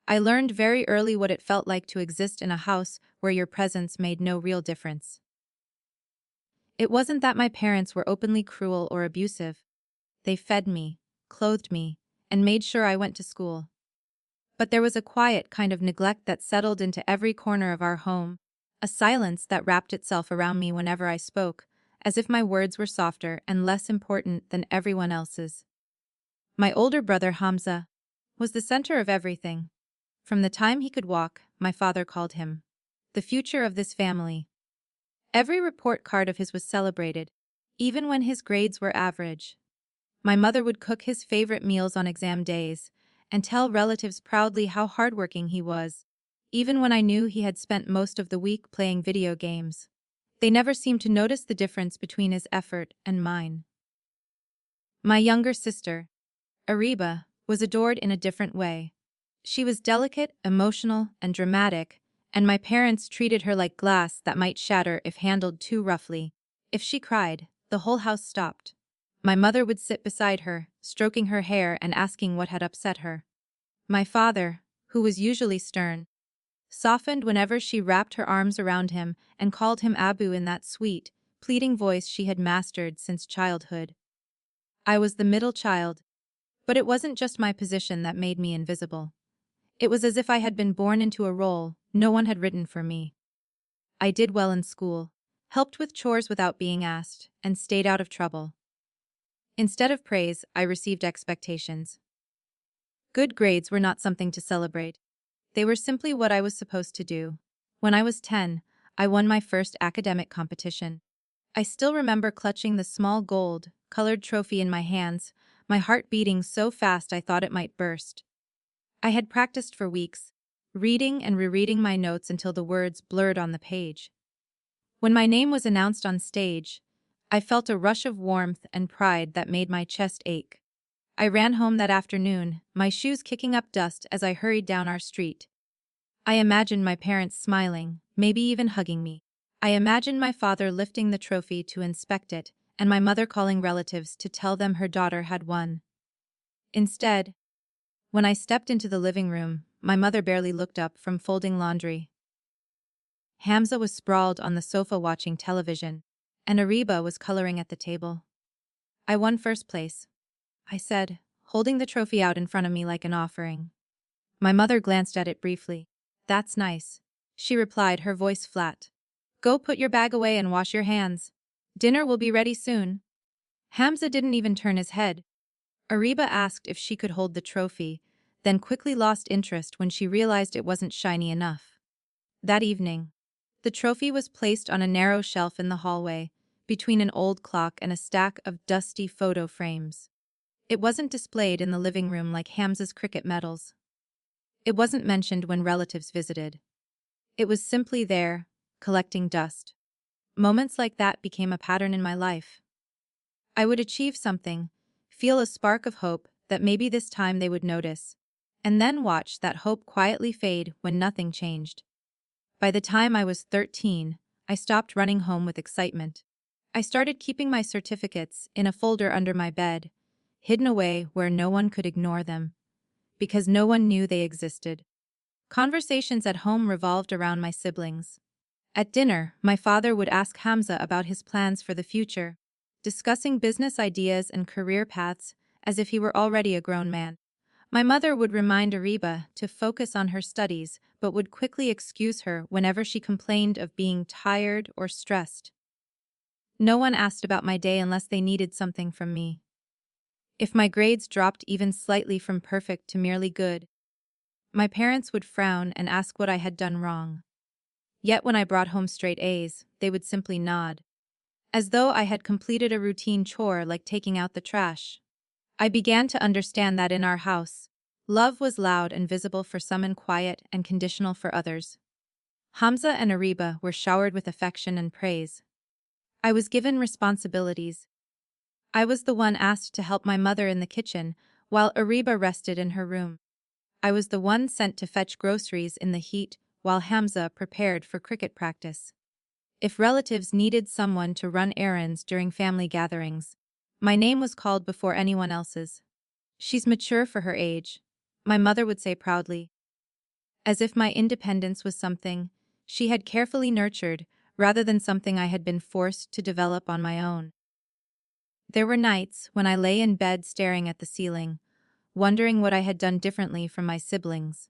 I learned very early what it felt like to exist in a house where your presence made no real difference. It wasn't that my parents were openly cruel or abusive. They fed me, clothed me, and made sure I went to school. But there was a quiet kind of neglect that settled into every corner of our home, a silence that wrapped itself around me whenever I spoke, as if my words were softer and less important than everyone else's. My older brother Hamza was the center of everything. From the time he could walk, my father called him the future of this family. Every report card of his was celebrated, even when his grades were average. My mother would cook his favorite meals on exam days and tell relatives proudly how hardworking he was, even when I knew he had spent most of the week playing video games. They never seemed to notice the difference between his effort and mine. My younger sister, Ariba, was adored in a different way. She was delicate, emotional, and dramatic, and my parents treated her like glass that might shatter if handled too roughly. If she cried, the whole house stopped. My mother would sit beside her, stroking her hair and asking what had upset her. My father, who was usually stern, softened whenever she wrapped her arms around him and called him Abu in that sweet, pleading voice she had mastered since childhood. I was the middle child, but it wasn't just my position that made me invisible. It was as if I had been born into a role no one had written for me. I did well in school, helped with chores without being asked, and stayed out of trouble. Instead of praise, I received expectations. Good grades were not something to celebrate. They were simply what I was supposed to do. When I was 10, I won my first academic competition. I still remember clutching the small gold-colored trophy in my hands, my heart beating so fast I thought it might burst. I had practiced for weeks, reading and rereading my notes until the words blurred on the page. When my name was announced on stage, I felt a rush of warmth and pride that made my chest ache. I ran home that afternoon, my shoes kicking up dust as I hurried down our street. I imagined my parents smiling, maybe even hugging me. I imagined my father lifting the trophy to inspect it, and my mother calling relatives to tell them her daughter had won. Instead, when I stepped into the living room, my mother barely looked up from folding laundry. Hamza was sprawled on the sofa watching television, and Ariba was coloring at the table. I won first place, I said, holding the trophy out in front of me like an offering. My mother glanced at it briefly. That's nice, she replied, her voice flat. Go put your bag away and wash your hands. Dinner will be ready soon. Hamza didn't even turn his head. Ariba asked if she could hold the trophy, then quickly lost interest when she realized it wasn't shiny enough. That evening, the trophy was placed on a narrow shelf in the hallway, between an old clock and a stack of dusty photo frames. It wasn't displayed in the living room like Hamza's cricket medals. It wasn't mentioned when relatives visited. It was simply there, collecting dust. Moments like that became a pattern in my life. I would achieve something, feel a spark of hope that maybe this time they would notice, and then watch that hope quietly fade when nothing changed. By the time I was 13, I stopped running home with excitement. I started keeping my certificates in a folder under my bed, hidden away where no one could ignore them, because no one knew they existed. Conversations at home revolved around my siblings. At dinner, my father would ask Hamza about his plans for the future, discussing business ideas and career paths as if he were already a grown man. My mother would remind Ariba to focus on her studies but would quickly excuse her whenever she complained of being tired or stressed. No one asked about my day unless they needed something from me. If my grades dropped even slightly from perfect to merely good, my parents would frown and ask what I had done wrong. Yet when I brought home straight A's, they would simply nod, as though I had completed a routine chore like taking out the trash. I began to understand that in our house, love was loud and visible for some and quiet and conditional for others. Hamza and Ariba were showered with affection and praise. I was given responsibilities. I was the one asked to help my mother in the kitchen, while Ariba rested in her room. I was the one sent to fetch groceries in the heat, while Hamza prepared for cricket practice. If relatives needed someone to run errands during family gatherings, my name was called before anyone else's. She's mature for her age, my mother would say proudly. as if my independence was something she had carefully nurtured rather than something I had been forced to develop on my own. There were nights when I lay in bed staring at the ceiling, wondering what I had done differently from my siblings.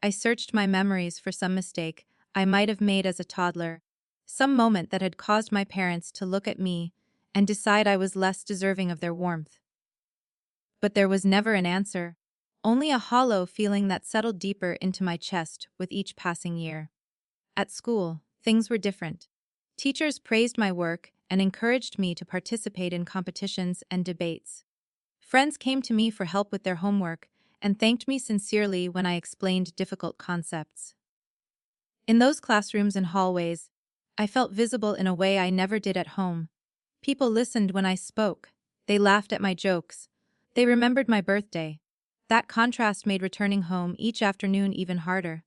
I searched my memories for some mistake I might have made as a toddler, some moment that had caused my parents to look at me and decide I was less deserving of their warmth. But there was never an answer, only a hollow feeling that settled deeper into my chest with each passing year. At school, things were different. Teachers praised my work and encouraged me to participate in competitions and debates. Friends came to me for help with their homework and thanked me sincerely when I explained difficult concepts. In those classrooms and hallways, I felt visible in a way I never did at home. People listened when I spoke. They laughed at my jokes. They remembered my birthday. That contrast made returning home each afternoon even harder.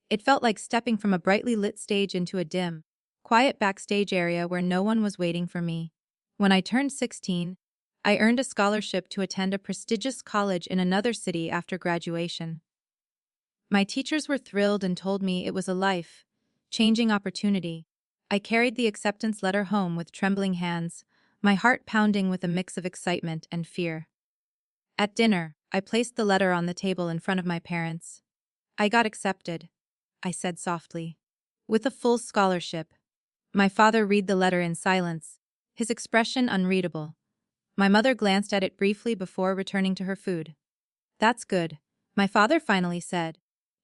It felt like stepping from a brightly lit stage into a dim, quiet backstage area where no one was waiting for me. When I turned 16, I earned a scholarship to attend a prestigious college in another city after graduation. My teachers were thrilled and told me it was a life-changing opportunity. I carried the acceptance letter home with trembling hands, my heart pounding with a mix of excitement and fear. At dinner, I placed the letter on the table in front of my parents. "I got accepted," I said softly. "With a full scholarship." My father read the letter in silence, his expression unreadable. My mother glanced at it briefly before returning to her food. "That's good," my father finally said.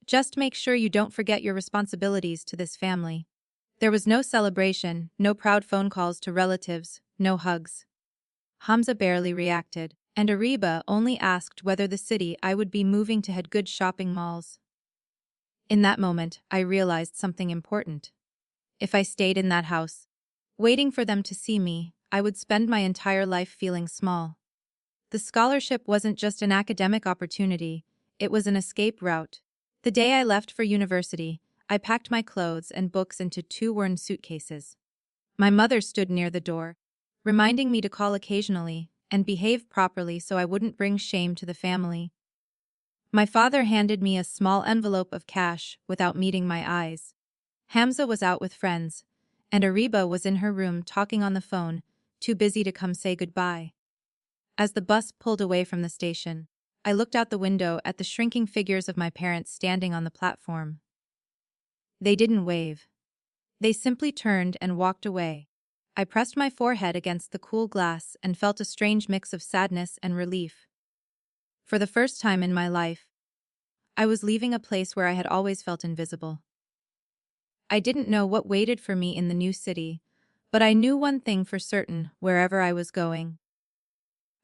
"Just make sure you don't forget your responsibilities to this family." There was no celebration, no proud phone calls to relatives, no hugs. Hamza barely reacted, and Ariba only asked whether the city I would be moving to had good shopping malls. In that moment, I realized something important. If I stayed in that house, waiting for them to see me, I would spend my entire life feeling small. The scholarship wasn't just an academic opportunity, it was an escape route. The day I left for university, I packed my clothes and books into 2 worn suitcases. My mother stood near the door, reminding me to call occasionally and behave properly so I wouldn't bring shame to the family. My father handed me a small envelope of cash without meeting my eyes. Hamza was out with friends, and Ariba was in her room talking on the phone, too busy to come say goodbye. As the bus pulled away from the station, I looked out the window at the shrinking figures of my parents standing on the platform. They didn't wave. They simply turned and walked away. I pressed my forehead against the cool glass and felt a strange mix of sadness and relief. For the first time in my life, I was leaving a place where I had always felt invisible. I didn't know what waited for me in the new city, but I knew one thing for certain wherever I was going.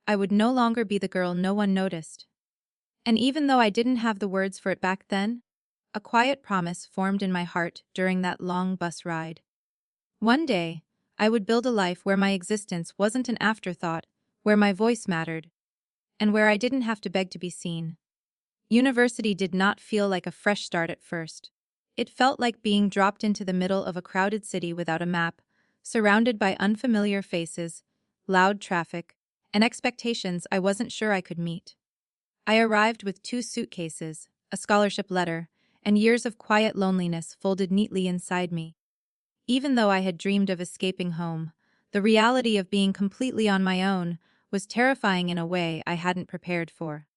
I would no longer be the girl no one noticed. And even though I didn't have the words for it back then, a quiet promise formed in my heart during that long bus ride. One day, I would build a life where my existence wasn't an afterthought, where my voice mattered, and where I didn't have to beg to be seen. University did not feel like a fresh start at first. It felt like being dropped into the middle of a crowded city without a map, surrounded by unfamiliar faces, loud traffic, and expectations I wasn't sure I could meet. I arrived with 2 suitcases, a scholarship letter, and years of quiet loneliness folded neatly inside me. Even though I had dreamed of escaping home, the reality of being completely on my own was terrifying in a way I hadn't prepared for.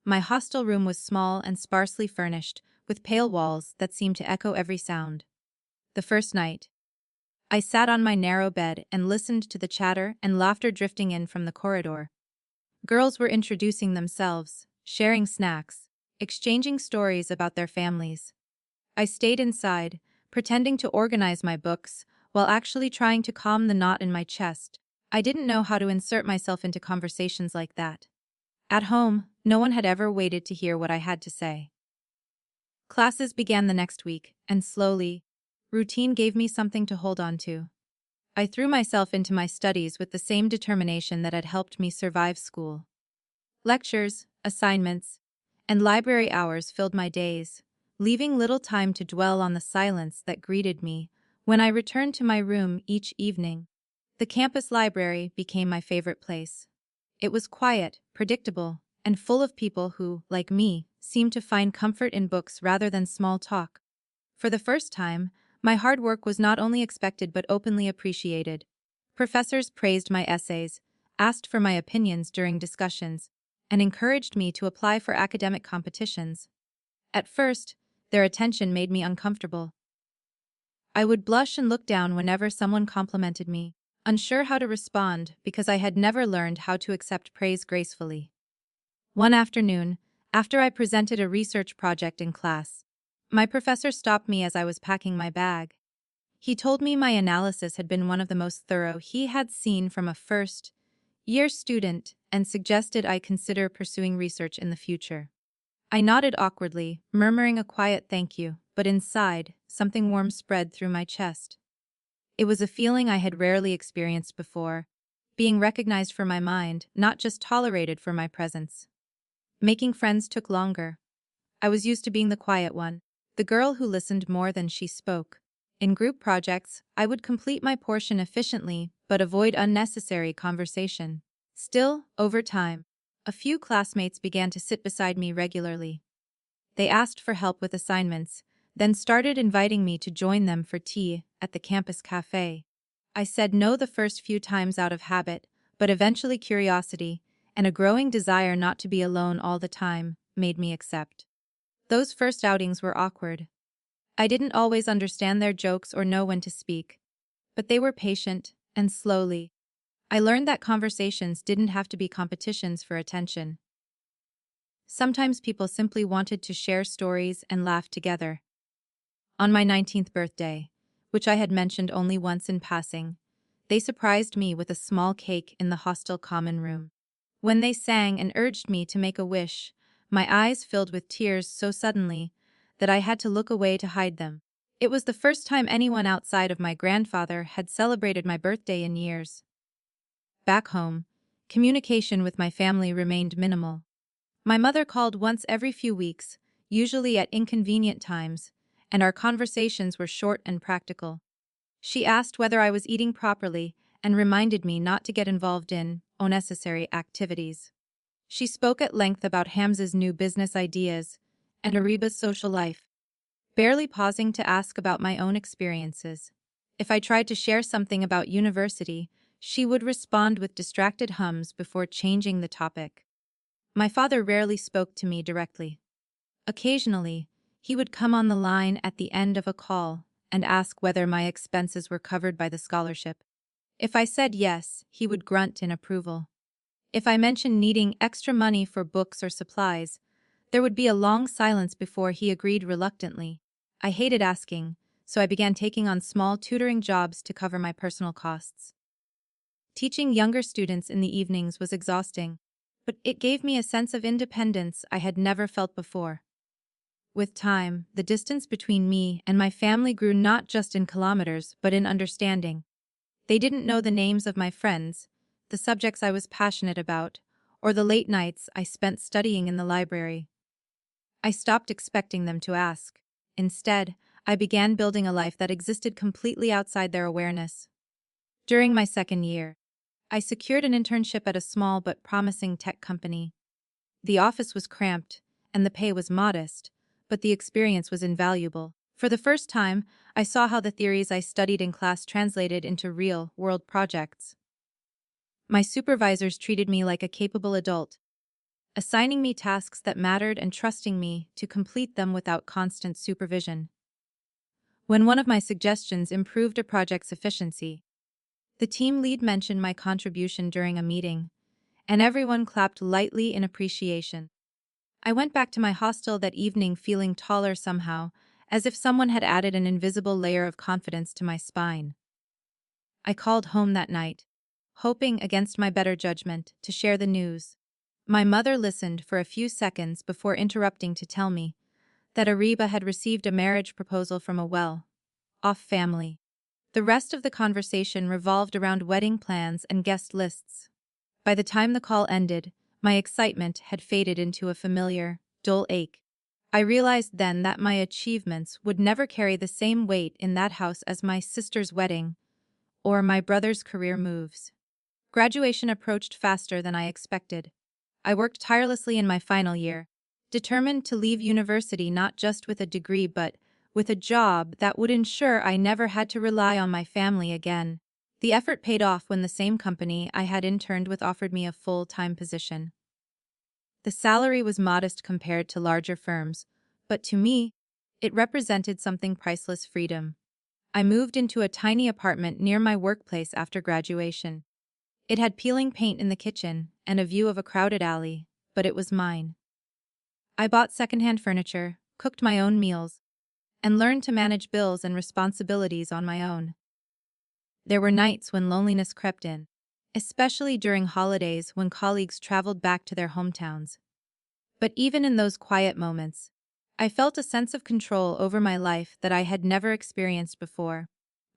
My hostel room was small and sparsely furnished, with pale walls that seemed to echo every sound. The first night, I sat on my narrow bed and listened to the chatter and laughter drifting in from the corridor. Girls were introducing themselves, sharing snacks, exchanging stories about their families. I stayed inside, pretending to organize my books, while actually trying to calm the knot in my chest. I didn't know how to insert myself into conversations like that. At home, no one had ever waited to hear what I had to say. Classes began the next week, and slowly, routine gave me something to hold on to. I threw myself into my studies with the same determination that had helped me survive school. Lectures, assignments, and library hours filled my days, leaving little time to dwell on the silence that greeted me when I returned to my room each evening. The campus library became my favorite place. It was quiet, predictable, and full of people who, like me, seemed to find comfort in books rather than small talk. For the first time, my hard work was not only expected but openly appreciated. Professors praised my essays, asked for my opinions during discussions, and encouraged me to apply for academic competitions. At first, their attention made me uncomfortable. I would blush and look down whenever someone complimented me, unsure how to respond because I had never learned how to accept praise gracefully. One afternoon, after I presented a research project in class, my professor stopped me as I was packing my bag. He told me my analysis had been one of the most thorough he had seen from a first-year student and suggested I consider pursuing research in the future. I nodded awkwardly, murmuring a quiet thank you, but inside, something warm spread through my chest. It was a feeling I had rarely experienced before, being recognized for my mind, not just tolerated for my presence. Making friends took longer. I was used to being the quiet one, the girl who listened more than she spoke. In group projects, I would complete my portion efficiently but avoid unnecessary conversation. Still, over time, a few classmates began to sit beside me regularly. They asked for help with assignments, then started inviting me to join them for tea at the campus cafe. I said no the first few times out of habit, but eventually curiosity, and a growing desire not to be alone all the time, made me accept. Those first outings were awkward. I didn't always understand their jokes or know when to speak, but they were patient, and slowly, I learned that conversations didn't have to be competitions for attention. Sometimes people simply wanted to share stories and laugh together. On my 19th birthday, which I had mentioned only once in passing, they surprised me with a small cake in the hostel common room. When they sang and urged me to make a wish, my eyes filled with tears so suddenly that I had to look away to hide them. It was the first time anyone outside of my grandfather had celebrated my birthday in years. Back home, communication with my family remained minimal. My mother called once every few weeks, usually at inconvenient times, and our conversations were short and practical. She asked whether I was eating properly and reminded me not to get involved in unnecessary activities. She spoke at length about Hamza's new business ideas and Ariba's social life, barely pausing to ask about my own experiences. If I tried to share something about university, she would respond with distracted hums before changing the topic. My father rarely spoke to me directly. Occasionally, he would come on the line at the end of a call and ask whether my expenses were covered by the scholarship. If I said yes, he would grunt in approval. If I mentioned needing extra money for books or supplies, there would be a long silence before he agreed reluctantly. I hated asking, so I began taking on small tutoring jobs to cover my personal costs. Teaching younger students in the evenings was exhausting, but it gave me a sense of independence I had never felt before. With time, the distance between me and my family grew not just in kilometers, but in understanding. They didn't know the names of my friends, the subjects I was passionate about, or the late nights I spent studying in the library. I stopped expecting them to ask. Instead, I began building a life that existed completely outside their awareness. During my second year, I secured an internship at a small but promising tech company. The office was cramped, and the pay was modest, but the experience was invaluable. For the first time, I saw how the theories I studied in class translated into real-world projects. My supervisors treated me like a capable adult, assigning me tasks that mattered and trusting me to complete them without constant supervision. When one of my suggestions improved a project's efficiency, the team lead mentioned my contribution during a meeting, and everyone clapped lightly in appreciation. I went back to my hostel that evening feeling taller somehow, as if someone had added an invisible layer of confidence to my spine. I called home that night, hoping against my better judgment to share the news. My mother listened for a few seconds before interrupting to tell me that Ariba had received a marriage proposal from a well-off family. The rest of the conversation revolved around wedding plans and guest lists. By the time the call ended, my excitement had faded into a familiar, dull ache. I realized then that my achievements would never carry the same weight in that house as my sister's wedding or my brother's career moves. Graduation approached faster than I expected. I worked tirelessly in my final year, determined to leave university not just with a degree but with a job that would ensure I never had to rely on my family again. The effort paid off when the same company I had interned with offered me a full-time position. The salary was modest compared to larger firms, but to me, it represented something priceless: freedom. I moved into a tiny apartment near my workplace after graduation. It had peeling paint in the kitchen and a view of a crowded alley, but it was mine. I bought secondhand furniture, cooked my own meals, and learned to manage bills and responsibilities on my own. There were nights when loneliness crept in, especially during holidays when colleagues traveled back to their hometowns. But even in those quiet moments, I felt a sense of control over my life that I had never experienced before.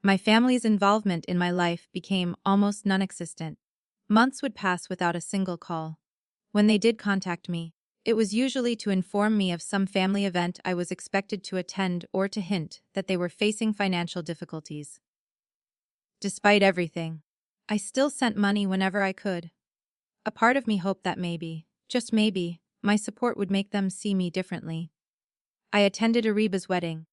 My family's involvement in my life became almost non-existent. Months would pass without a single call. When they did contact me, it was usually to inform me of some family event I was expected to attend or to hint that they were facing financial difficulties. Despite everything, I still sent money whenever I could. A part of me hoped that maybe, just maybe, my support would make them see me differently. I attended Ariba's wedding,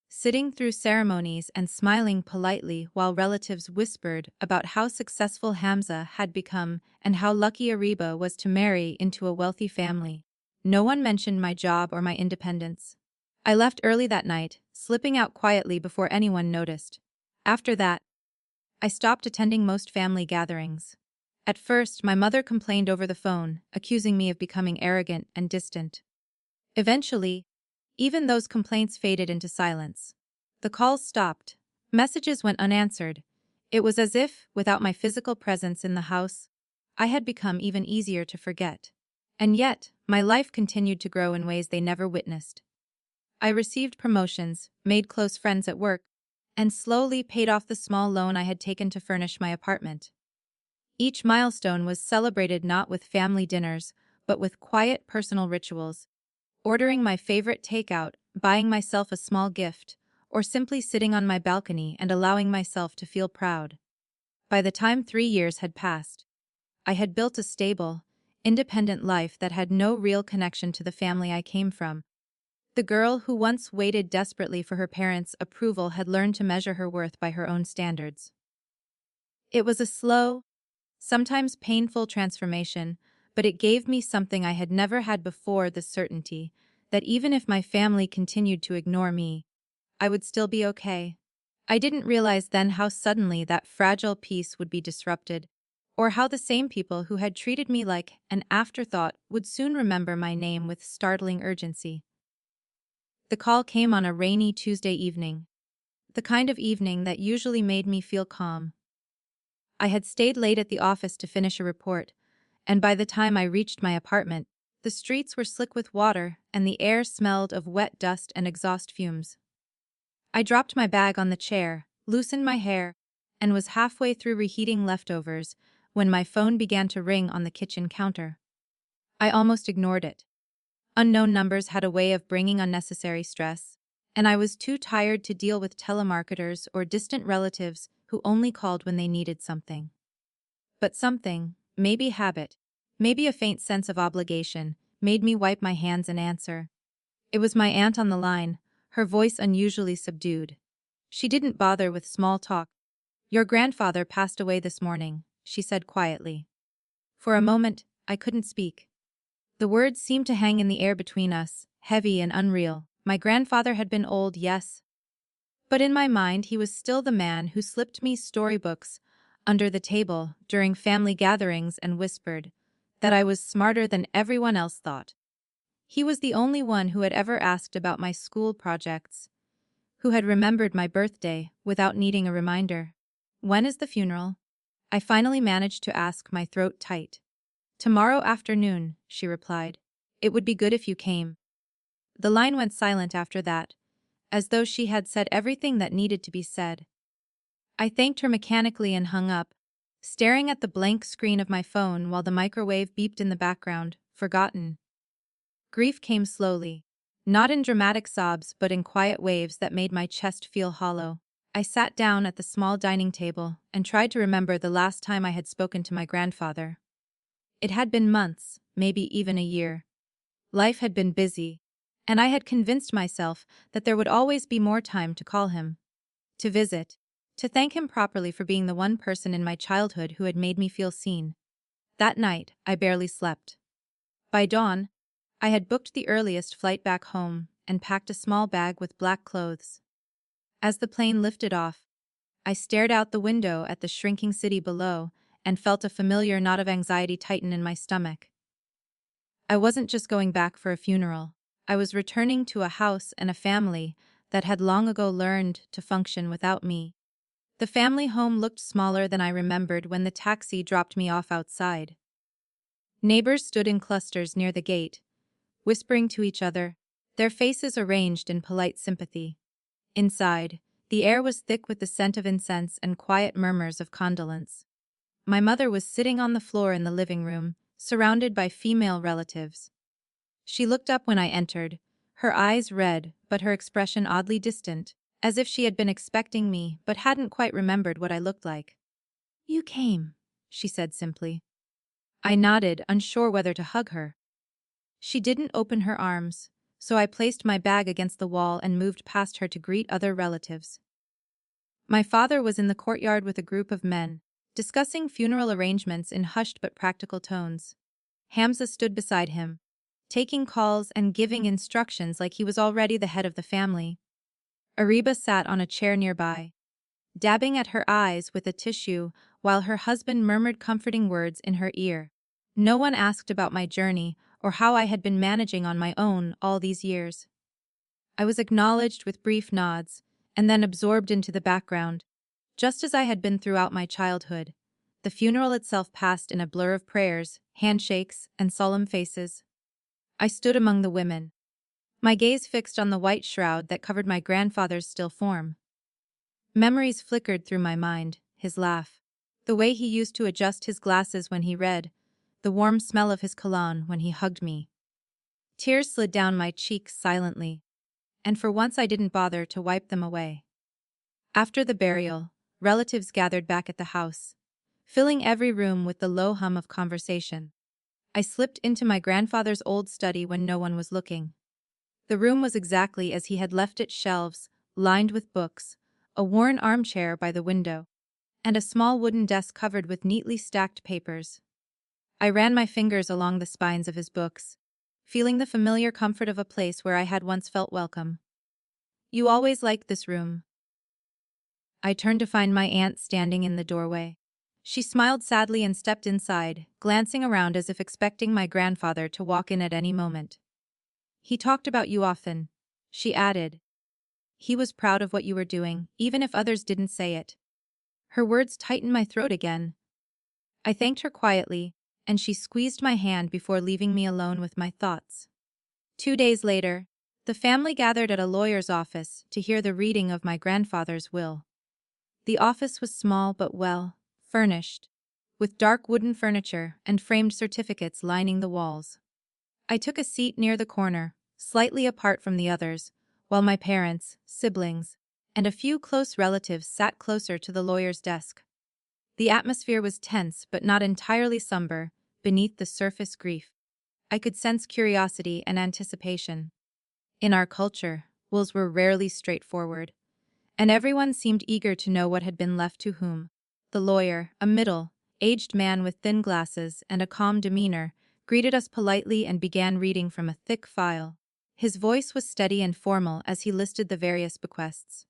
sitting through ceremonies and smiling politely while relatives whispered about how successful Hamza had become and how lucky Ariba was to marry into a wealthy family. No one mentioned my job or my independence. I left early that night, slipping out quietly before anyone noticed. After that, I stopped attending most family gatherings. At first, my mother complained over the phone, accusing me of becoming arrogant and distant. Eventually, even those complaints faded into silence. The calls stopped. Messages went unanswered. It was as if, without my physical presence in the house, I had become even easier to forget. And yet, my life continued to grow in ways they never witnessed. I received promotions, made close friends at work, and slowly paid off the small loan I had taken to furnish my apartment. Each milestone was celebrated not with family dinners, but with quiet personal rituals: ordering my favorite takeout, buying myself a small gift, or simply sitting on my balcony and allowing myself to feel proud. By the time 3 years had passed, I had built a stable, independent life that had no real connection to the family I came from. The girl who once waited desperately for her parents' approval had learned to measure her worth by her own standards. It was a slow, sometimes painful transformation, but it gave me something I had never had before: the certainty that even if my family continued to ignore me, I would still be okay. I didn't realize then how suddenly that fragile peace would be disrupted, or how the same people who had treated me like an afterthought would soon remember my name with startling urgency. The call came on a rainy Tuesday evening, the kind of evening that usually made me feel calm. I had stayed late at the office to finish a report, and by the time I reached my apartment, the streets were slick with water and the air smelled of wet dust and exhaust fumes. I dropped my bag on the chair, loosened my hair, and was halfway through reheating leftovers when my phone began to ring on the kitchen counter. I almost ignored it. Unknown numbers had a way of bringing unnecessary stress, and I was too tired to deal with telemarketers or distant relatives who only called when they needed something. But something, maybe habit, maybe a faint sense of obligation, made me wipe my hands and answer. It was my aunt on the line, her voice unusually subdued. She didn't bother with small talk. "Your grandfather passed away this morning," she said quietly. For a moment, I couldn't speak. The words seemed to hang in the air between us, heavy and unreal. My grandfather had been old, yes, but in my mind he was still the man who slipped me storybooks under the table during family gatherings and whispered that I was smarter than everyone else thought. He was the only one who had ever asked about my school projects, who had remembered my birthday without needing a reminder. "When is the funeral?" I finally managed to ask, my throat tight. "Tomorrow afternoon," she replied. "It would be good if you came." The line went silent after that, as though she had said everything that needed to be said. I thanked her mechanically and hung up, staring at the blank screen of my phone while the microwave beeped in the background, forgotten. Grief came slowly, not in dramatic sobs but in quiet waves that made my chest feel hollow. I sat down at the small dining table and tried to remember the last time I had spoken to my grandfather. It had been months, maybe even a year. Life had been busy, and I had convinced myself that there would always be more time to call him, to visit, to thank him properly for being the one person in my childhood who had made me feel seen. That night, I barely slept. By dawn, I had booked the earliest flight back home and packed a small bag with black clothes. As the plane lifted off, I stared out the window at the shrinking city below and felt a familiar knot of anxiety tighten in my stomach. I wasn't just going back for a funeral. I was returning to a house and a family that had long ago learned to function without me. The family home looked smaller than I remembered when the taxi dropped me off outside. Neighbors stood in clusters near the gate, whispering to each other, their faces arranged in polite sympathy. Inside, the air was thick with the scent of incense and quiet murmurs of condolence. My mother was sitting on the floor in the living room, surrounded by female relatives. She looked up when I entered, her eyes red but her expression oddly distant, as if she had been expecting me but hadn't quite remembered what I looked like. "You came," she said simply. I nodded, unsure whether to hug her. She didn't open her arms, so I placed my bag against the wall and moved past her to greet other relatives. My father was in the courtyard with a group of men, discussing funeral arrangements in hushed but practical tones. Hamza stood beside him, taking calls and giving instructions like he was already the head of the family. Ariba sat on a chair nearby, dabbing at her eyes with a tissue while her husband murmured comforting words in her ear. No one asked about my journey or how I had been managing on my own all these years. I was acknowledged with brief nods, and then absorbed into the background, just as I had been throughout my childhood. The funeral itself passed in a blur of prayers, handshakes, and solemn faces. I stood among the women, my gaze fixed on the white shroud that covered my grandfather's still form. Memories flickered through my mind, his laugh, the way he used to adjust his glasses when he read, the warm smell of his cologne when he hugged me. Tears slid down my cheeks silently, and for once I didn't bother to wipe them away. After the burial, relatives gathered back at the house, filling every room with the low hum of conversation. I slipped into my grandfather's old study when no one was looking. The room was exactly as he had left it, shelves, lined with books, a worn armchair by the window, and a small wooden desk covered with neatly stacked papers. I ran my fingers along the spines of his books, feeling the familiar comfort of a place where I had once felt welcome. "You always liked this room." I turned to find my aunt standing in the doorway. She smiled sadly and stepped inside, glancing around as if expecting my grandfather to walk in at any moment. "He talked about you often," she added. "He was proud of what you were doing, even if others didn't say it." Her words tightened my throat again. I thanked her quietly, and she squeezed my hand before leaving me alone with my thoughts. 2 days later, the family gathered at a lawyer's office to hear the reading of my grandfather's will. The office was small but well furnished, with dark wooden furniture and framed certificates lining the walls. I took a seat near the corner, slightly apart from the others, while my parents, siblings, and a few close relatives sat closer to the lawyer's desk. The atmosphere was tense but not entirely somber, beneath the surface grief. I could sense curiosity and anticipation. In our culture, wills were rarely straightforward, and everyone seemed eager to know what had been left to whom. The lawyer, a middle-aged man with thin glasses and a calm demeanor, greeted us politely and began reading from a thick file. His voice was steady and formal as he listed the various bequests.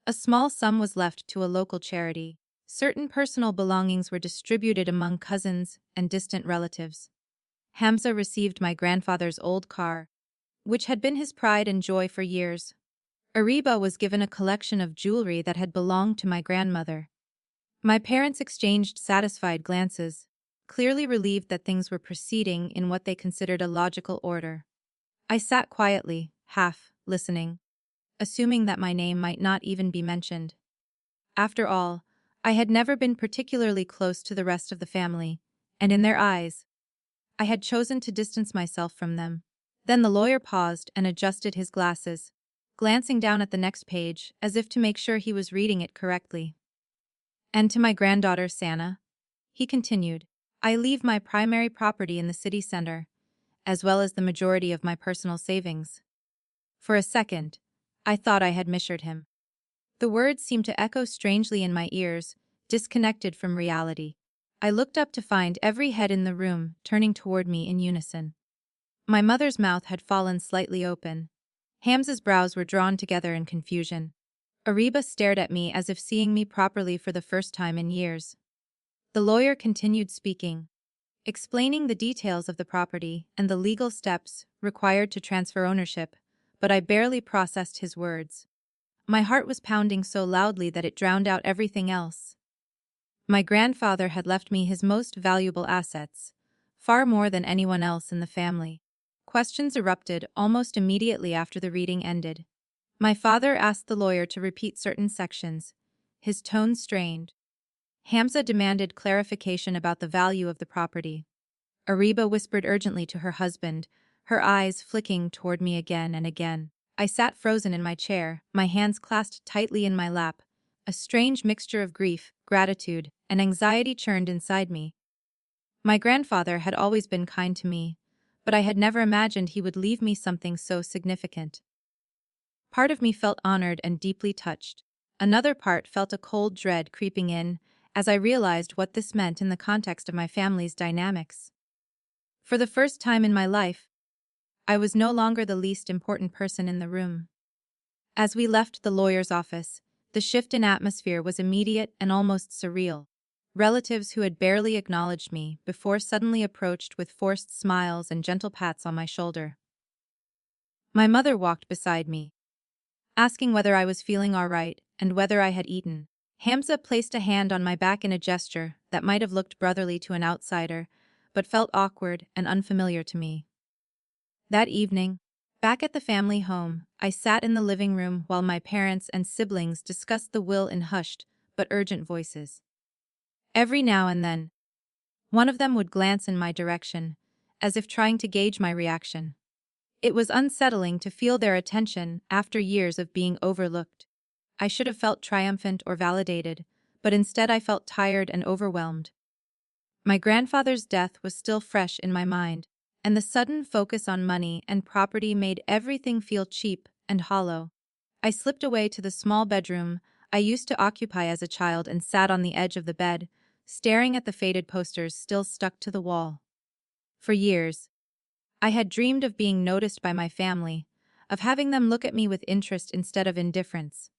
A small sum was left to a local charity. Certain personal belongings were distributed among cousins and distant relatives. Hamza received my grandfather's old car, which had been his pride and joy for years. Ariba was given a collection of jewelry that had belonged to my grandmother. My parents exchanged satisfied glances, clearly relieved that things were proceeding in what they considered a logical order. I sat quietly, half listening, assuming that my name might not even be mentioned. After all, I had never been particularly close to the rest of the family, and in their eyes, I had chosen to distance myself from them. Then the lawyer paused and adjusted his glasses, glancing down at the next page as if to make sure he was reading it correctly. "And to my granddaughter Sana," he continued, "I leave my primary property in the city center, as well as the majority of my personal savings. For a second, I thought I had misheard him. The words seemed to echo strangely in my ears, disconnected from reality. I looked up to find every head in the room turning toward me in unison. My mother's mouth had fallen slightly open. Hamza's brows were drawn together in confusion. Ariba stared at me as if seeing me properly for the first time in years. The lawyer continued speaking, explaining the details of the property and the legal steps required to transfer ownership, but I barely processed his words. My heart was pounding so loudly that it drowned out everything else. My grandfather had left me his most valuable assets, far more than anyone else in the family. Questions erupted almost immediately after the reading ended. My father asked the lawyer to repeat certain sections, his tone strained. Hamza demanded clarification about the value of the property. Ariba whispered urgently to her husband, her eyes flicking toward me again and again. I sat frozen in my chair, my hands clasped tightly in my lap. A strange mixture of grief, gratitude, and anxiety churned inside me. My grandfather had always been kind to me, but I had never imagined he would leave me something so significant. Part of me felt honored and deeply touched. Another part felt a cold dread creeping in as I realized what this meant in the context of my family's dynamics. For the first time in my life, I was no longer the least important person in the room. As we left the lawyer's office, the shift in atmosphere was immediate and almost surreal. Relatives who had barely acknowledged me before suddenly approached with forced smiles and gentle pats on my shoulder. My mother walked beside me, asking whether I was feeling all right and whether I had eaten. Hamza placed a hand on my back in a gesture that might have looked brotherly to an outsider, but felt awkward and unfamiliar to me. That evening, back at the family home, I sat in the living room while my parents and siblings discussed the will in hushed but urgent voices. Every now and then, one of them would glance in my direction, as if trying to gauge my reaction. It was unsettling to feel their attention after years of being overlooked. I should have felt triumphant or validated, but instead I felt tired and overwhelmed. My grandfather's death was still fresh in my mind, and the sudden focus on money and property made everything feel cheap and hollow. I slipped away to the small bedroom I used to occupy as a child and sat on the edge of the bed, staring at the faded posters still stuck to the wall. For years, I had dreamed of being noticed by my family, of having them look at me with interest instead of indifference.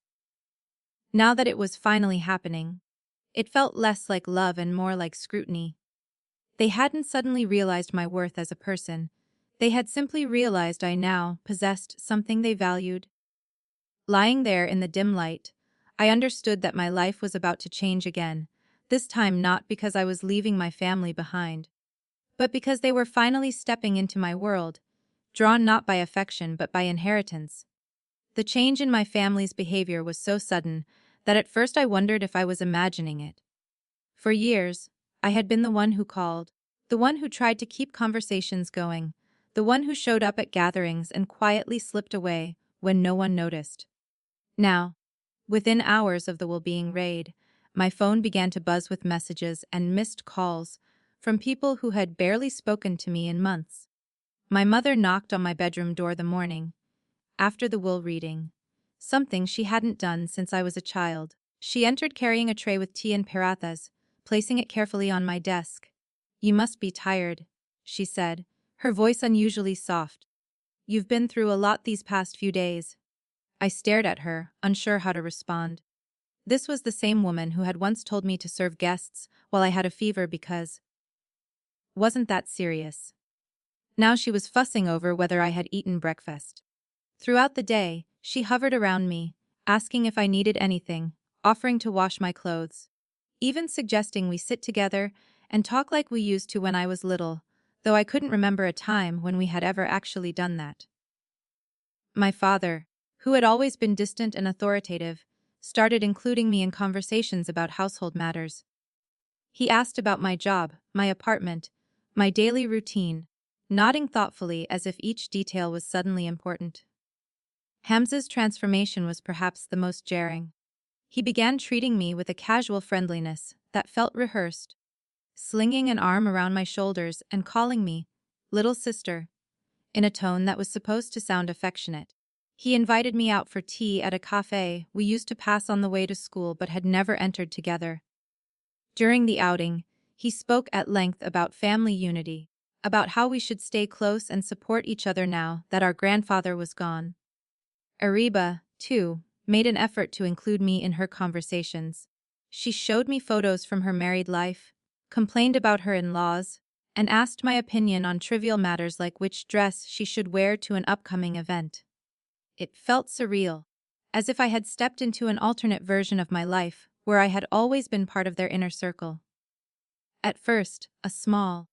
Now that it was finally happening, it felt less like love and more like scrutiny. They hadn't suddenly realized my worth as a person. They had simply realized I now possessed something they valued. Lying there in the dim light, I understood that my life was about to change again, this time not because I was leaving my family behind, but because they were finally stepping into my world, drawn not by affection but by inheritance. The change in my family's behavior was so sudden that at first I wondered if I was imagining it. For years, I had been the one who called, the one who tried to keep conversations going, the one who showed up at gatherings and quietly slipped away when no one noticed. Now, within hours of the will being raid, my phone began to buzz with messages and missed calls from people who had barely spoken to me in months. My mother knocked on my bedroom door the morning after the will reading, something she hadn't done since I was a child. She entered carrying a tray with tea and parathas, placing it carefully on my desk. "You must be tired," she said, her voice unusually soft. "You've been through a lot these past few days." I stared at her, unsure how to respond. This was the same woman who had once told me to serve guests while I had a fever because wasn't that serious. Now she was fussing over whether I had eaten breakfast. Throughout the day, she hovered around me, asking if I needed anything, offering to wash my clothes, even suggesting we sit together and talk like we used to when I was little, though I couldn't remember a time when we had ever actually done that. My father, who had always been distant and authoritative, started including me in conversations about household matters. He asked about my job, my apartment, my daily routine, nodding thoughtfully as if each detail was suddenly important. Hamza's transformation was perhaps the most jarring. He began treating me with a casual friendliness that felt rehearsed, slinging an arm around my shoulders and calling me little sister in a tone that was supposed to sound affectionate. He invited me out for tea at a cafe we used to pass on the way to school but had never entered together. During the outing, he spoke at length about family unity, about how we should stay close and support each other now that our grandfather was gone. Ariba, too, made an effort to include me in her conversations. She showed me photos from her married life, complained about her in-laws, and asked my opinion on trivial matters like which dress she should wear to an upcoming event. It felt surreal, as if I had stepped into an alternate version of my life, where I had always been part of their inner circle. At first, a small,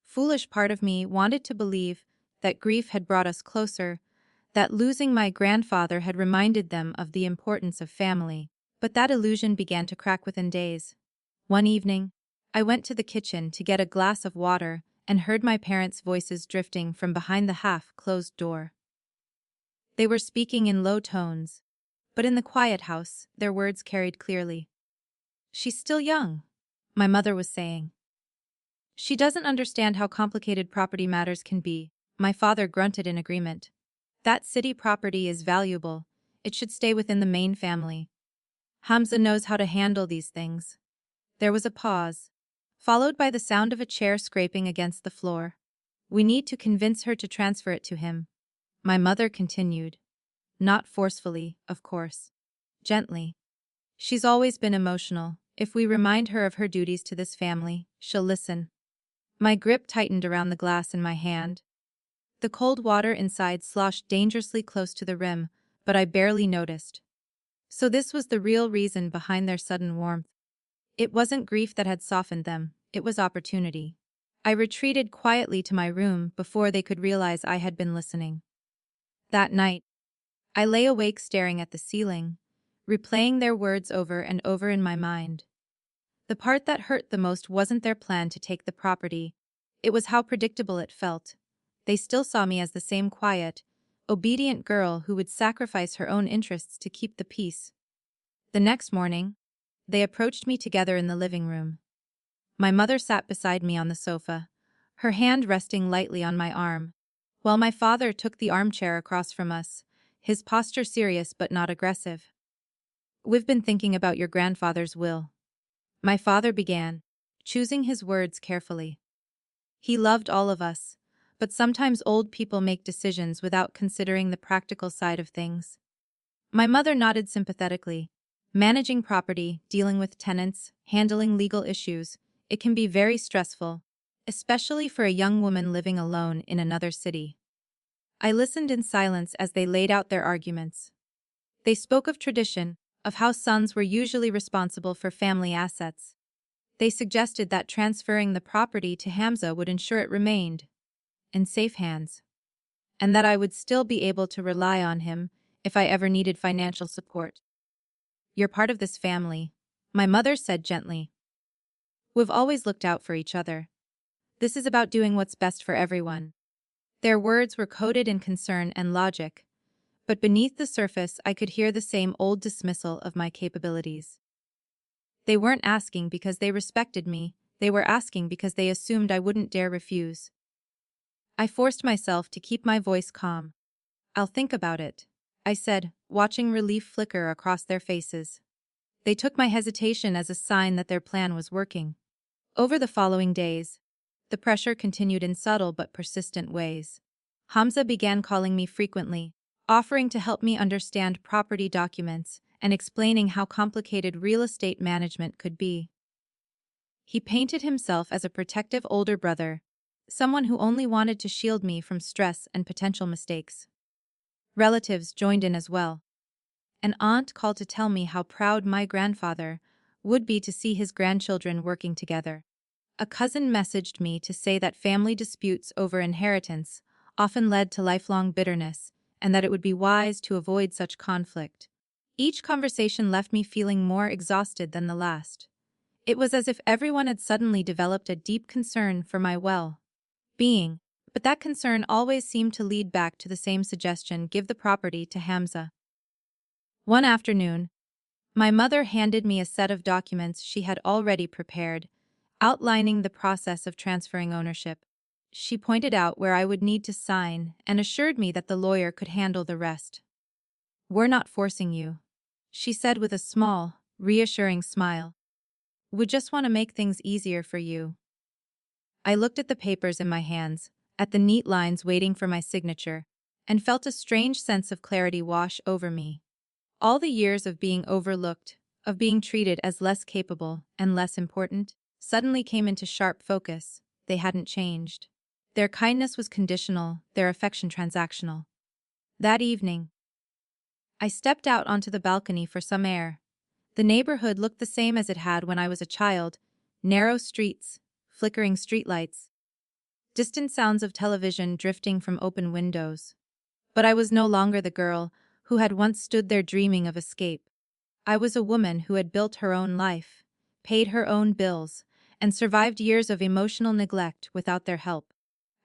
foolish part of me wanted to believe that grief had brought us closer, that losing my grandfather had reminded them of the importance of family. But that illusion began to crack within days. One evening, I went to the kitchen to get a glass of water and heard my parents' voices drifting from behind the half-closed door. They were speaking in low tones, but in the quiet house, their words carried clearly. "She's still young," my mother was saying. "She doesn't understand how complicated property matters can be," my father grunted in agreement. "That city property is valuable. It should stay within the main family. Hamza knows how to handle these things." There was a pause, followed by the sound of a chair scraping against the floor. "We need to convince her to transfer it to him," my mother continued. "Not forcefully, of course. Gently. She's always been emotional. If we remind her of her duties to this family, she'll listen." My grip tightened around the glass in my hand. The cold water inside sloshed dangerously close to the rim, but I barely noticed. So this was the real reason behind their sudden warmth. It wasn't grief that had softened them, it was opportunity. I retreated quietly to my room before they could realize I had been listening. That night, I lay awake staring at the ceiling, replaying their words over and over in my mind. The part that hurt the most wasn't their plan to take the property, it was how predictable it felt. They still saw me as the same quiet, obedient girl who would sacrifice her own interests to keep the peace. The next morning, they approached me together in the living room. My mother sat beside me on the sofa, her hand resting lightly on my arm, while my father took the armchair across from us, his posture serious but not aggressive. "We've been thinking about your grandfather's will," my father began, choosing his words carefully. "He loved all of us, but sometimes old people make decisions without considering the practical side of things." My mother nodded sympathetically. Managing property, dealing with tenants, handling legal issues, it can be very stressful, especially for a young woman living alone in another city. I listened in silence as they laid out their arguments. They spoke of tradition, of how sons were usually responsible for family assets. They suggested that transferring the property to Hamza would ensure it remained in safe hands, and that I would still be able to rely on him if I ever needed financial support. "You're part of this family," my mother said gently. "We've always looked out for each other. This is about doing what's best for everyone." Their words were coded in concern and logic, but beneath the surface I could hear the same old dismissal of my capabilities. They weren't asking because they respected me, they were asking because they assumed I wouldn't dare refuse. I forced myself to keep my voice calm. "I'll think about it," I said, watching relief flicker across their faces. They took my hesitation as a sign that their plan was working. Over the following days, the pressure continued in subtle but persistent ways. Hamza began calling me frequently, offering to help me understand property documents and explaining how complicated real estate management could be. He painted himself as a protective older brother, someone who only wanted to shield me from stress and potential mistakes. Relatives joined in as well. An aunt called to tell me how proud my grandfather would be to see his grandchildren working together. A cousin messaged me to say that family disputes over inheritance often led to lifelong bitterness, and that it would be wise to avoid such conflict. Each conversation left me feeling more exhausted than the last. It was as if everyone had suddenly developed a deep concern for my well-being, but that concern always seemed to lead back to the same suggestion: give the property to Hamza. One afternoon, my mother handed me a set of documents she had already prepared, outlining the process of transferring ownership. She pointed out where I would need to sign and assured me that the lawyer could handle the rest. "We're not forcing you," she said with a small, reassuring smile. "We just want to make things easier for you." I looked at the papers in my hands, at the neat lines waiting for my signature, and felt a strange sense of clarity wash over me. All the years of being overlooked, of being treated as less capable and less important, suddenly came into sharp focus. They hadn't changed. Their kindness was conditional, their affection transactional. That evening, I stepped out onto the balcony for some air. The neighborhood looked the same as it had when I was a child: narrow streets, flickering streetlights, distant sounds of television drifting from open windows. But I was no longer the girl who had once stood there dreaming of escape. I was a woman who had built her own life, paid her own bills, and survived years of emotional neglect without their help.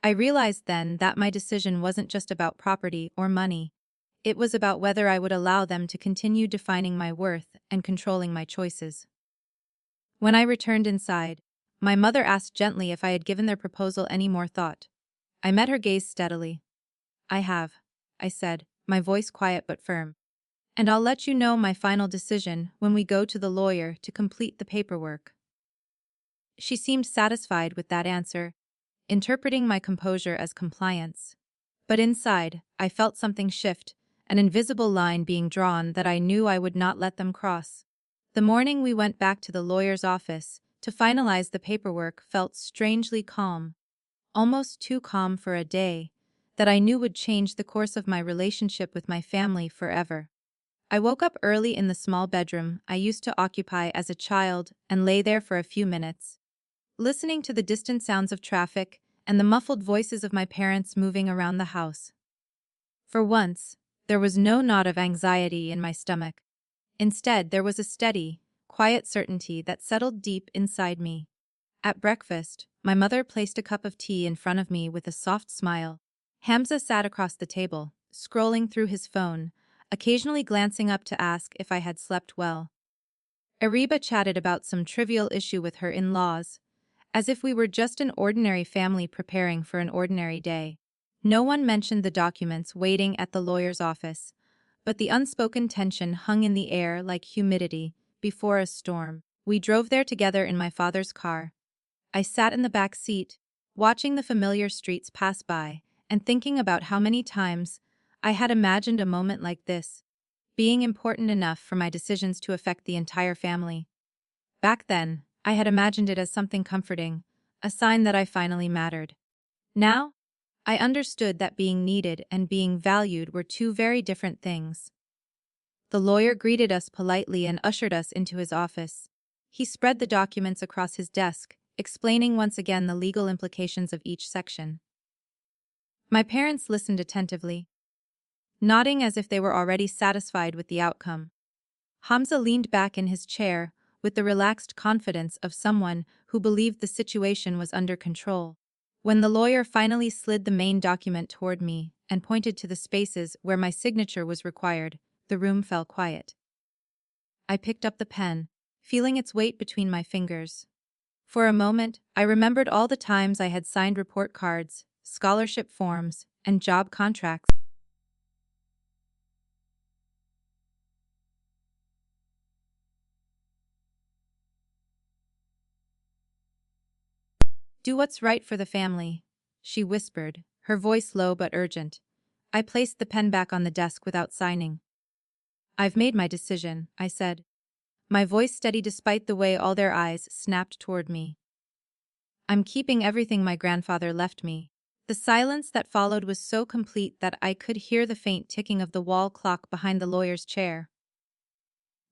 I realized then that my decision wasn't just about property or money. It was about whether I would allow them to continue defining my worth and controlling my choices. When I returned inside, my mother asked gently if I had given their proposal any more thought. I met her gaze steadily. "I have," I said, my voice quiet but firm. "And I'll let you know my final decision when we go to the lawyer to complete the paperwork." She seemed satisfied with that answer, interpreting my composure as compliance. But inside, I felt something shift, an invisible line being drawn that I knew I would not let them cross. The morning we went back to the lawyer's office to finalize the paperwork felt strangely calm, almost too calm for a day that I knew would change the course of my relationship with my family forever. I woke up early in the small bedroom I used to occupy as a child and lay there for a few minutes, listening to the distant sounds of traffic and the muffled voices of my parents moving around the house. For once, there was no knot of anxiety in my stomach. Instead, there was a steady, quiet certainty that settled deep inside me. At breakfast, my mother placed a cup of tea in front of me with a soft smile. Hamza sat across the table, scrolling through his phone, occasionally glancing up to ask if I had slept well. Ariba chatted about some trivial issue with her in-laws, as if we were just an ordinary family preparing for an ordinary day. No one mentioned the documents waiting at the lawyer's office, but the unspoken tension hung in the air like humidity before a storm. We drove there together in my father's car. I sat in the back seat, watching the familiar streets pass by, and thinking about how many times I had imagined a moment like this, being important enough for my decisions to affect the entire family. Back then, I had imagined it as something comforting, a sign that I finally mattered. Now, I understood that being needed and being valued were two very different things. The lawyer greeted us politely and ushered us into his office. He spread the documents across his desk, explaining once again the legal implications of each section. My parents listened attentively, nodding as if they were already satisfied with the outcome. Hamza leaned back in his chair, with the relaxed confidence of someone who believed the situation was under control. When the lawyer finally slid the main document toward me and pointed to the spaces where my signature was required, the room fell quiet. I picked up the pen, feeling its weight between my fingers. For a moment, I remembered all the times I had signed report cards, scholarship forms, and job contracts. "Do what's right for the family," she whispered, her voice low but urgent. I placed the pen back on the desk without signing. "I've made my decision," I said, my voice steady despite the way all their eyes snapped toward me. "I'm keeping everything my grandfather left me." The silence that followed was so complete that I could hear the faint ticking of the wall clock behind the lawyer's chair.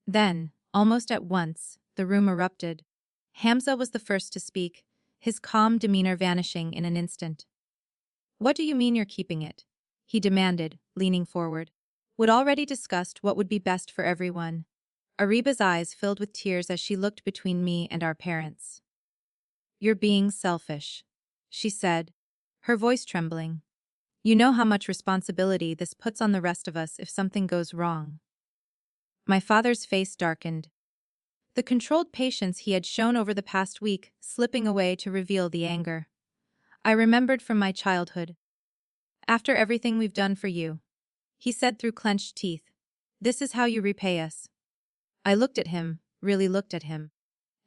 Then, almost at once, the room erupted. Hamza was the first to speak, his calm demeanor vanishing in an instant. "What do you mean you're keeping it?" he demanded, leaning forward. "We'd already discussed what would be best for everyone." Ariba's eyes filled with tears as she looked between me and our parents. "You're being selfish," she said, her voice trembling. "You know how much responsibility this puts on the rest of us if something goes wrong." My father's face darkened, the controlled patience he had shown over the past week slipping away to reveal the anger. I remembered from my childhood. After everything we've done for you, he said through clenched teeth, this is how you repay us. I looked at him, really looked at him,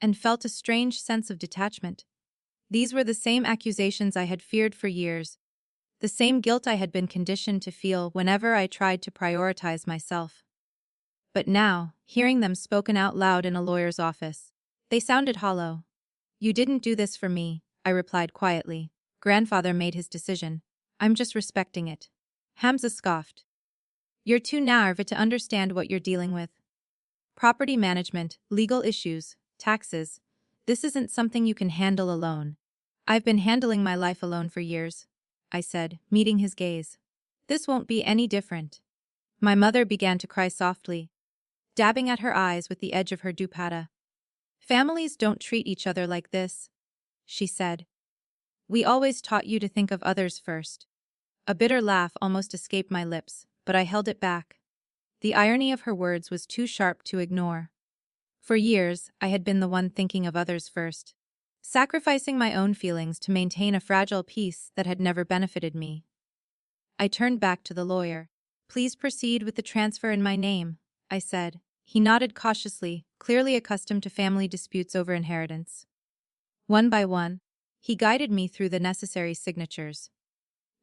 and felt a strange sense of detachment. These were the same accusations I had feared for years, the same guilt I had been conditioned to feel whenever I tried to prioritize myself. But now, hearing them spoken out loud in a lawyer's office, they sounded hollow. You didn't do this for me, I replied quietly. Grandfather made his decision. I'm just respecting it. Hamza scoffed. You're too naive to understand what you're dealing with. Property management, legal issues, taxes. This isn't something you can handle alone. I've been handling my life alone for years, I said, meeting his gaze. This won't be any different. My mother began to cry softly, dabbing at her eyes with the edge of her dupatta. Families don't treat each other like this, she said. We always taught you to think of others first. A bitter laugh almost escaped my lips, but I held it back. The irony of her words was too sharp to ignore. For years, I had been the one thinking of others first, sacrificing my own feelings to maintain a fragile peace that had never benefited me. I turned back to the lawyer. Please proceed with the transfer in my name, I said. He nodded cautiously, clearly accustomed to family disputes over inheritance. One by one, he guided me through the necessary signatures.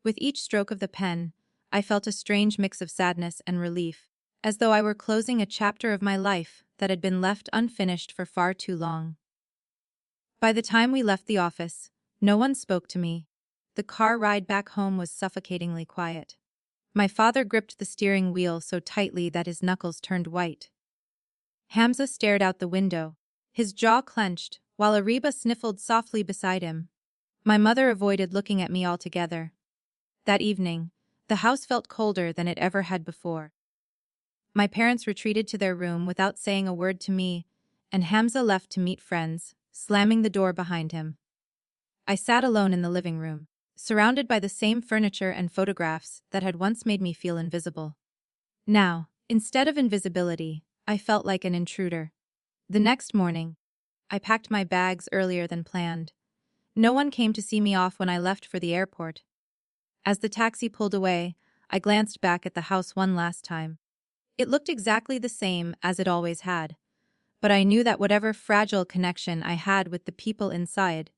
With each stroke of the pen, I felt a strange mix of sadness and relief, as though I were closing a chapter of my life that had been left unfinished for far too long. By the time we left the office, no one spoke to me. The car ride back home was suffocatingly quiet. My father gripped the steering wheel so tightly that his knuckles turned white. Hamza stared out the window, his jaw clenched, while Ariba sniffled softly beside him. My mother avoided looking at me altogether. That evening, the house felt colder than it ever had before. My parents retreated to their room without saying a word to me, and Hamza left to meet friends, slamming the door behind him. I sat alone in the living room, surrounded by the same furniture and photographs that had once made me feel invisible. Now, instead of invisibility, I felt like an intruder. The next morning, I packed my bags earlier than planned. No one came to see me off when I left for the airport. As the taxi pulled away, I glanced back at the house one last time. It looked exactly the same as it always had, but I knew that whatever fragile connection I had with the people inside,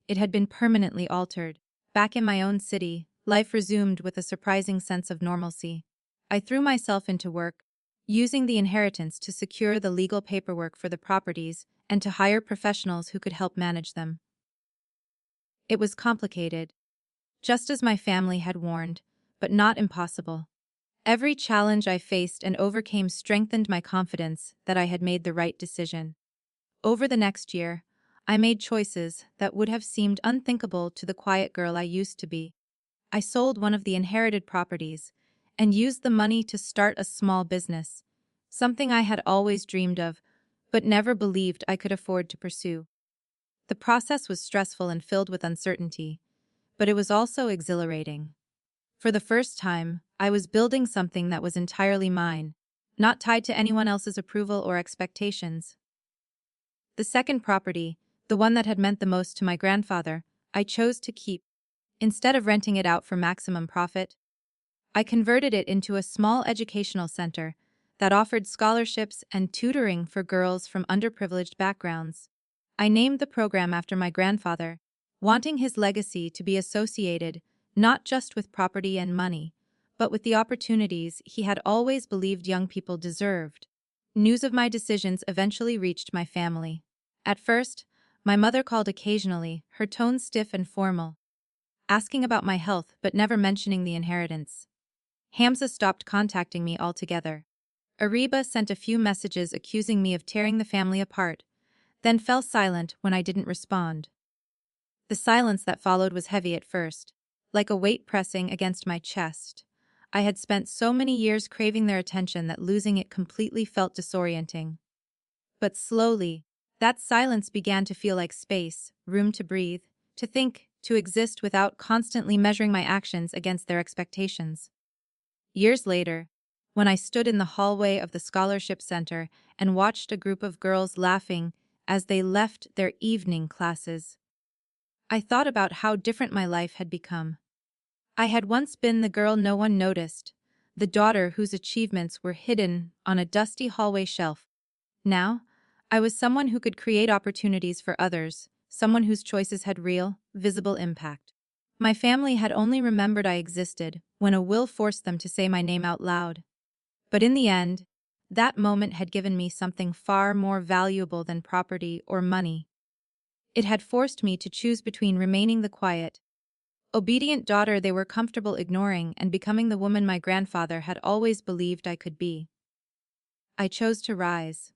it had been permanently altered. Back in my own city, life resumed with a surprising sense of normalcy. I threw myself into work, using the inheritance to secure the legal paperwork for the properties and to hire professionals who could help manage them. It was complicated, just as my family had warned, but not impossible. Every challenge I faced and overcame strengthened my confidence that I had made the right decision. Over the next year, I made choices that would have seemed unthinkable to the quiet girl I used to be. I sold one of the inherited properties and used the money to start a small business, something I had always dreamed of, but never believed I could afford to pursue. The process was stressful and filled with uncertainty, but it was also exhilarating. For the first time, I was building something that was entirely mine, not tied to anyone else's approval or expectations. The second property, the one that had meant the most to my grandfather, I chose to keep. Instead of renting it out for maximum profit, I converted it into a small educational center that offered scholarships and tutoring for girls from underprivileged backgrounds. I named the program after my grandfather, wanting his legacy to be associated not just with property and money, but with the opportunities he had always believed young people deserved. News of my decisions eventually reached my family. At first, my mother called occasionally, her tone stiff and formal, asking about my health but never mentioning the inheritance. Hamza stopped contacting me altogether. Ariba sent a few messages accusing me of tearing the family apart, then fell silent when I didn't respond. The silence that followed was heavy at first, like a weight pressing against my chest. I had spent so many years craving their attention that losing it completely felt disorienting. But slowly, that silence began to feel like space, room to breathe, to think, to exist without constantly measuring my actions against their expectations. Years later, when I stood in the hallway of the scholarship center and watched a group of girls laughing as they left their evening classes, I thought about how different my life had become. I had once been the girl no one noticed, the daughter whose achievements were hidden on a dusty hallway shelf. Now, I was someone who could create opportunities for others, someone whose choices had real, visible impact. My family had only remembered I existed when a will forced them to say my name out loud. But in the end, that moment had given me something far more valuable than property or money. It had forced me to choose between remaining the quiet, obedient daughter they were comfortable ignoring and becoming the woman my grandfather had always believed I could be. I chose to rise.